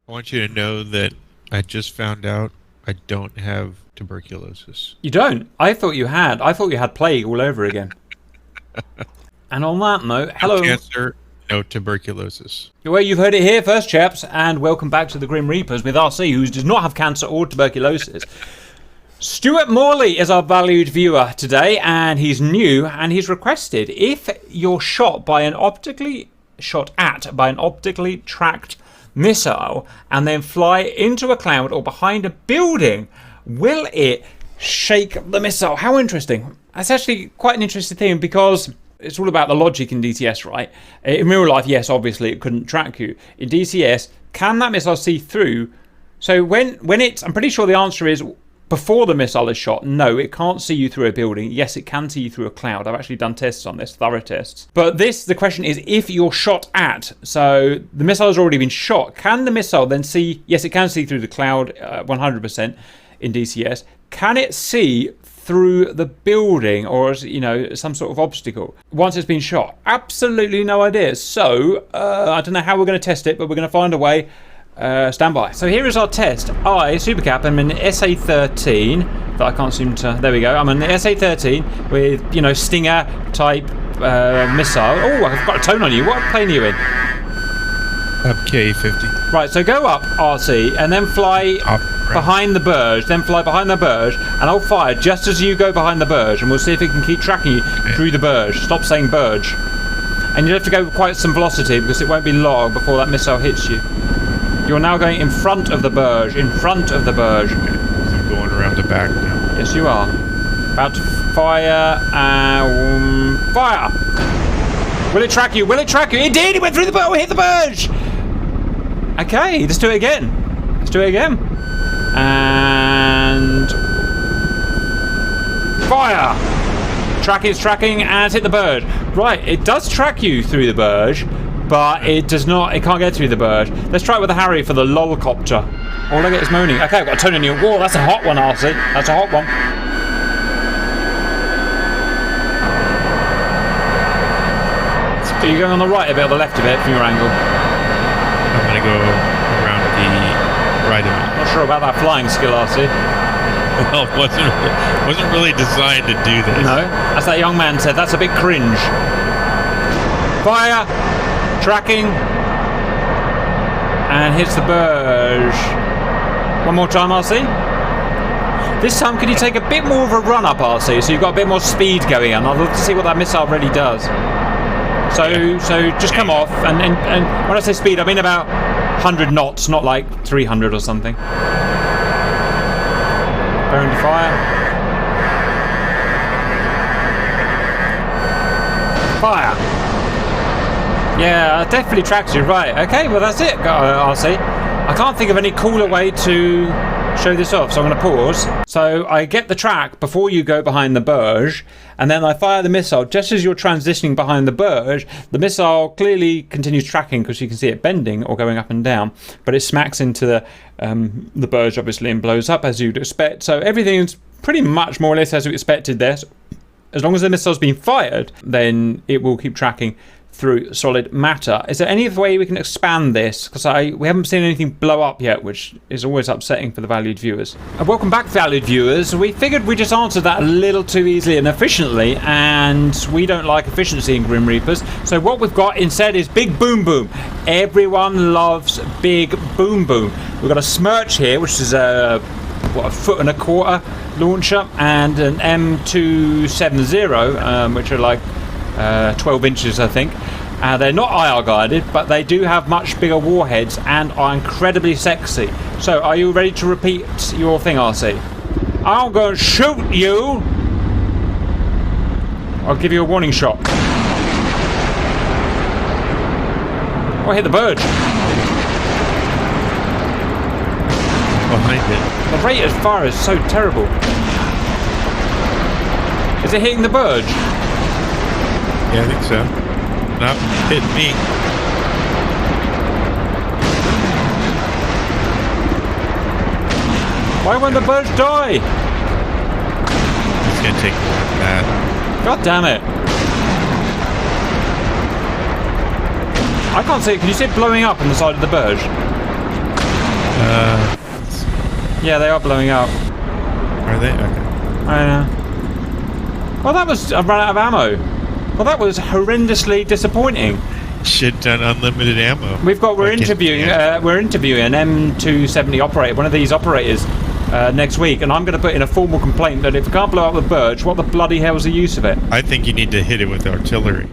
I want you to know that I just found out I don't have tuberculosis. You don't? I thought you had. I thought you had plague all over again. And on that note, hello. No cancer, no tuberculosis. Well, you've heard it here first, chaps, and welcome back to the Grim Reapers with RC, who does not have cancer or tuberculosis. Stuart Morley is our valued viewer today, and he's new, and he's requested, if you're shot at by an optically tracked missile and then fly into a cloud or behind a building, will it shake the missile? How interesting. That's actually quite an interesting thing, because it's all about the logic in DCS, right? In real life, yes, obviously it couldn't track you. In DCS, can that missile see through? So when it's, I'm pretty sure the answer is before the missile is shot, no, it can't see you through a building. Yes, it can see you through a cloud. I've actually done tests on this, thorough tests. But the question is, if you're shot at, so the missile has already been shot, can the missile then see? Yes, it can see through the cloud, 100% in DCS. Can it see through the building, or some sort of obstacle once it's been shot? Absolutely no idea. So I don't know how we're going to test it, but we're going to find a way. Stand by. So here is our test. Supercap, I'm in the SA-13, that I can't seem to, there we go. I'm in the SA-13 with, Stinger type missile. Oh, I've got a tone on you. What plane are you in? K-50. Right, so go up, RC, and then fly behind the Burj, and I'll fire just as you go behind the Burj, and we'll see if it can keep tracking you through the Burj. Stop saying Burj. And you have to go with quite some velocity, because it won't be long before that missile hits you. You're now going in front of the Burj, So I'm going around the back now. Yes, you are. About to fire, fire! Will it track you? It did! It went through the Burj! We hit the Burj! Okay, let's do it again. And fire! Tracking, and it's hit the Burj. Right, it does track you through the Burj, but it does not. It can't get through the Burj. Let's try it with the Harry for the lolcopter. All I get is moaning. Okay, I've got a tone on you. Whoa, that's a hot one, RC. That's a hot one. Are you going on the right a bit or the left a bit from your angle? I'm going to go around the right of it. Not sure about that flying skill, RC. Well, it wasn't really designed to do this. No, as that young man said, that's a bit cringe. Fire! Tracking, and hits the Burj. One more time, RC. This time, can you take a bit more of a run up, RC, so you've got a bit more speed going on? I'd love to see what that missile really does. So just come off, and when I say speed, I mean about 100 knots, not like 300 or something. Bearing to fire. Fire. Yeah, it definitely tracks you, right. Okay, well that's it, RC. I can't think of any cooler way to show this off, so I'm going to pause. So I get the track before you go behind the Burj, and then I fire the missile just as you're transitioning behind the Burj. The missile clearly continues tracking because you can see it bending or going up and down, but it smacks into the Burj, obviously, and blows up as you'd expect. So everything's pretty much more or less as we expected there. So as long as the missile's been fired, then it will keep tracking through solid matter. Is there any way we can expand this? Because we haven't seen anything blow up yet, which is always upsetting for the valued viewers. Welcome back, valued viewers. We figured we just answered that a little too easily and efficiently, and we don't like efficiency in Grim Reapers. So what we've got instead is Big Boom Boom. Everyone loves Big Boom Boom. We've got a Smirch here, which is a 1.25 foot launcher, and an M270, which are like 12 inches, I think. They're not IR guided, but they do have much bigger warheads and are incredibly sexy. So, are you ready to repeat your thing, RC? I'm going to shoot you. I'll give you a warning shot. Oh, I hit the Burj. Behind it. The rate of fire is so terrible. Is it hitting the Burj? Yeah, I think so. Not hit me. Why won't the Burj die? It's gonna take more than that. God damn it. I can't see it. Can you see it blowing up on the side of the Burj? Yeah, they are blowing up. Are they? Okay. I know. Well, that was... I ran out of ammo. Well, that was horrendously disappointing. Shit ton unlimited ammo. We're interviewing an M270 operator, one of these operators, next week, and I'm going to put in a formal complaint that if we can't blow up the Birch, what the bloody hell's the use of it? I think you need to hit it with artillery.